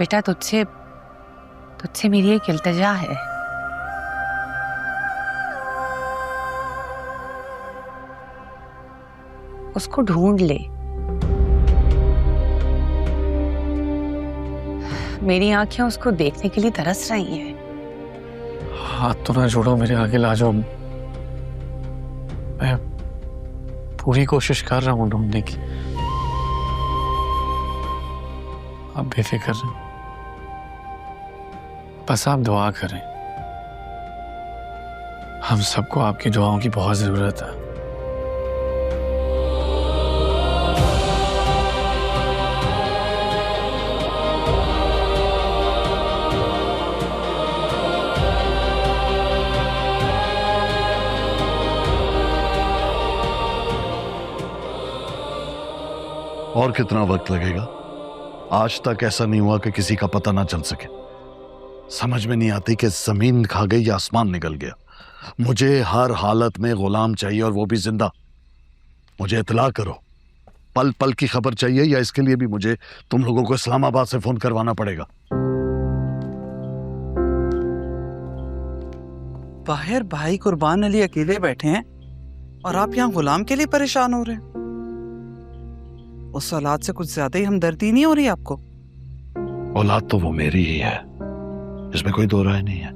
बेटा तुझसे तुझसे मेरी एक इल्तिजा है। उसको ढूंढ ले। मेरी आंखें उसको देखने के लिए तरस रही हैं। हाथ तो ना जोड़ो, मेरे आगे ला जाओ। मैं पूरी कोशिश कर रहा हूँ ढूंढने की। आप बेफिक्र रहें, बस आप दुआ करें। हम सबको आपकी दुआओं की बहुत जरूरत है। और कितना वक्त लगेगा? आज तक ऐसा नहीं हुआ कि किसी का पता ना चल सके। समझ में नहीं आती कि जमीन खा गई या आसमान निकल गया। मुझे हर हालत में गुलाम चाहिए, और वो भी जिंदा। मुझे इत्तला करो। पल पल की खबर चाहिए, या इसके लिए भी मुझे तुम लोगों को इस्लामाबाद से फोन करवाना पड़ेगा? बाहर भाई कुर्बान अली अकेले बैठे हैं और आप यहाँ गुलाम के लिए परेशान हो रहे हैं। उस औलाद से कुछ ज्यादा ही हमदर्दी नहीं हो रही आपको? औलाद तो वो मेरी ही है, इसमें कोई दो राय नहीं है।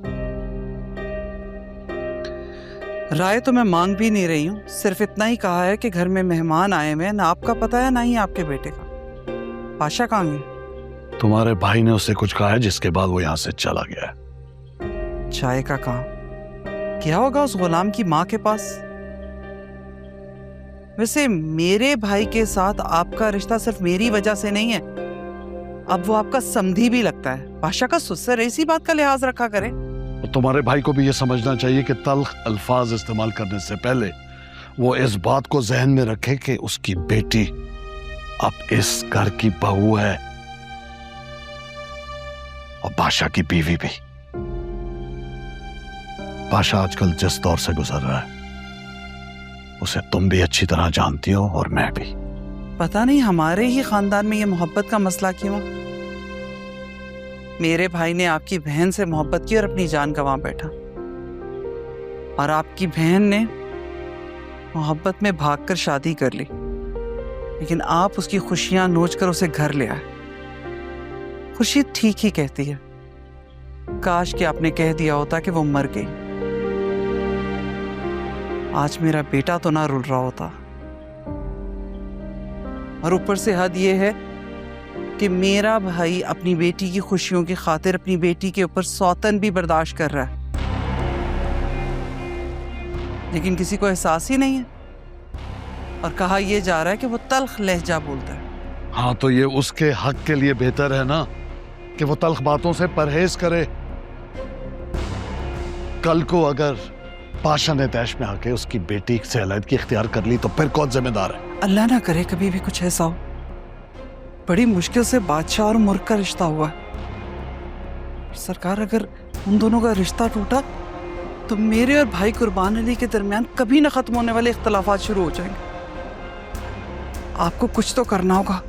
राय तो मैं मांग भी नहीं रही हूँ, सिर्फ इतना ही कहा है कि घर में मेहमान आए हुए हैं, ना आपका पता है ना ही आपके बेटे का। पाशा कहाँ गया? तुम्हारे भाई ने उससे कुछ कहा है, जिसके बाद वो यहाँ से चला गया है। चाय का काम क्या होगा उस गुलाम की माँ के पास? वैसे मेरे भाई के साथ आपका रिश्ता सिर्फ मेरी वजह से नहीं है, अब वो आपका समधी भी लगता है। पाशा का सुसर इसी बात का लिहाज रखा करे। तो तुम्हारे भाई को भी ये समझना चाहिए कि तल्ख अल्फाज इस्तेमाल करने से पहले वो इस बात को जहन में रखे कि उसकी बेटी अब इस घर की बहू है, और बादशाह की बीवी भी। बादशाह आजकल जिस दौर से गुजर रहा है उसे तुम भी अच्छी तरह जानती हो, और मैं भी। पता नहीं हमारे ही खानदान में ये मोहब्बत का मसला क्यों? मेरे भाई ने आपकी बहन से मोहब्बत की और अपनी जान गंवा बैठा, और आपकी बहन ने मोहब्बत में भागकर शादी कर ली, लेकिन आप उसकी खुशियां नोचकर उसे घर ले आए। खुर्शीद ठीक ही कहती है, काश कि आपने कह दिया होता कि वो मर गई। आज मेरा बेटा तो ना रुल रहा होता। और ऊपर से हद ये है कि मेरा भाई अपनी बेटी की खुशियों की खातिर अपनी बेटी के ऊपर सौतन भी बर्दाश्त कर रहा है, लेकिन किसी को एहसास ही नहीं है। और कहा यह जा रहा है कि वो तल्ख लहजा बोलता है। हाँ, तो ये उसके हक के लिए बेहतर है ना कि वो तल्ख बातों से परहेज करे। कल को अगर पाशा ने तैश में आके उसकी बेटी से अलहदगी इख्तियार कर ली तो फिर कौन जिम्मेदार है? अल्लाह ना करे कभी भी कुछ ऐसा हो। बड़ी मुश्किल से बादशाह और मुल्क का रिश्ता हुआ है। सरकार, अगर उन दोनों का रिश्ता टूटा तो मेरे और भाई कुर्बान अली के दरमियान कभी न खत्म होने वाले इख्तलाफात शुरू हो जाएंगे। आपको कुछ तो करना होगा,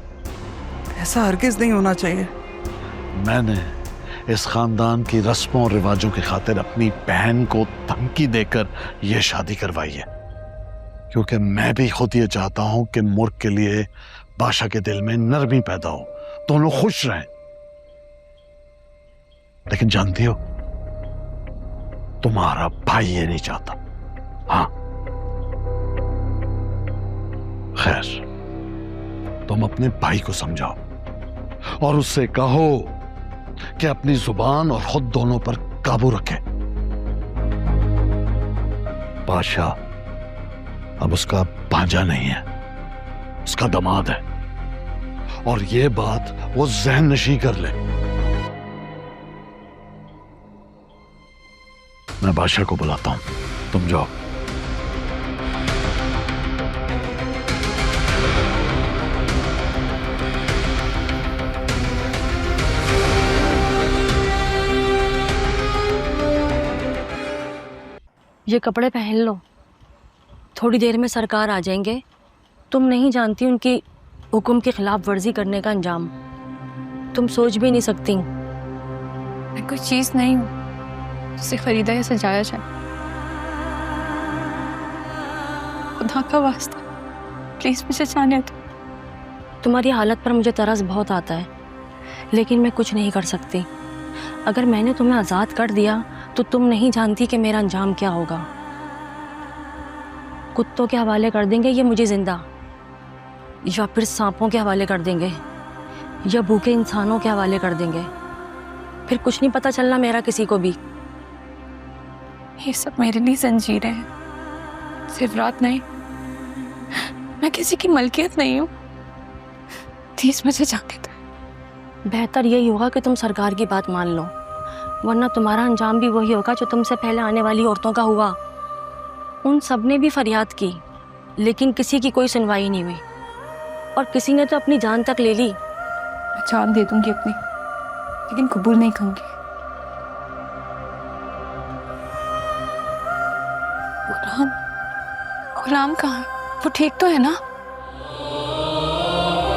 ऐसा हरगिज नहीं होना चाहिए। मैंने इस खानदान की रस्मों और रिवाजों की खातिर अपनी बहन को धमकी देकर यह शादी करवाई है, क्योंकि मैं भी खुद ये चाहता हूं कि मुल्क के लिए बादशाह के दिल में नरमी पैदा हो, दोनों खुश रहें। लेकिन जानती हो, तुम्हारा भाई ये नहीं चाहता। हाँ, खैर, तुम अपने भाई को समझाओ और उससे कहो कि अपनी जुबान और खुद दोनों पर काबू रखे। बादशाह अब उसका भांजा नहीं है, उसका दामाद है, और ये बात वो ज़हन नशी कर ले। मैं बादशाह को बुलाता हूं, तुम जाओ। ये कपड़े पहन लो, थोड़ी देर में सरकार आ जाएंगे। तुम नहीं जानती उनकी हुक्म की खिलाफ वर्जी करने का अंजाम। तुम सोच भी नहीं सकती। मैं कोई चीज नहीं हूँ जिसे फरीदा या सजाया जाए। खुदा का वास्ता प्लीज मुझे जाने दो। तुम्हारी हालत पर मुझे तरस बहुत आता है, लेकिन मैं कुछ नहीं कर सकती। अगर मैंने तुम्हें आज़ाद कर दिया तो तुम नहीं जानती कि मेरा अंजाम क्या होगा। कुत्तों के हवाले कर देंगे ये मुझे जिंदा, या फिर सांपों के हवाले कर देंगे, या भूखे इंसानों के हवाले कर देंगे। फिर कुछ नहीं पता चलना मेरा किसी को भी। ये सब मेरे लिए जंजीरें हैं, सिर्फ रात नहीं। मैं किसी की मलकियत नहीं हूँ। प्लीज मुझे जाने दो। बेहतर यही होगा कि तुम सरकार की बात मान लो, वरना तुम्हारा अंजाम भी वही होगा जो तुमसे पहले आने वाली औरतों का हुआ। उन सब ने भी फरियाद की, लेकिन किसी की कोई सुनवाई नहीं हुई, और किसी ने तो अपनी जान तक ले ली। मैं जान दे दूंगी अपनी, लेकिन कबूल नहीं करूंगी। गुलाम, गुलाम कहाँ है? वो ठीक तो है ना?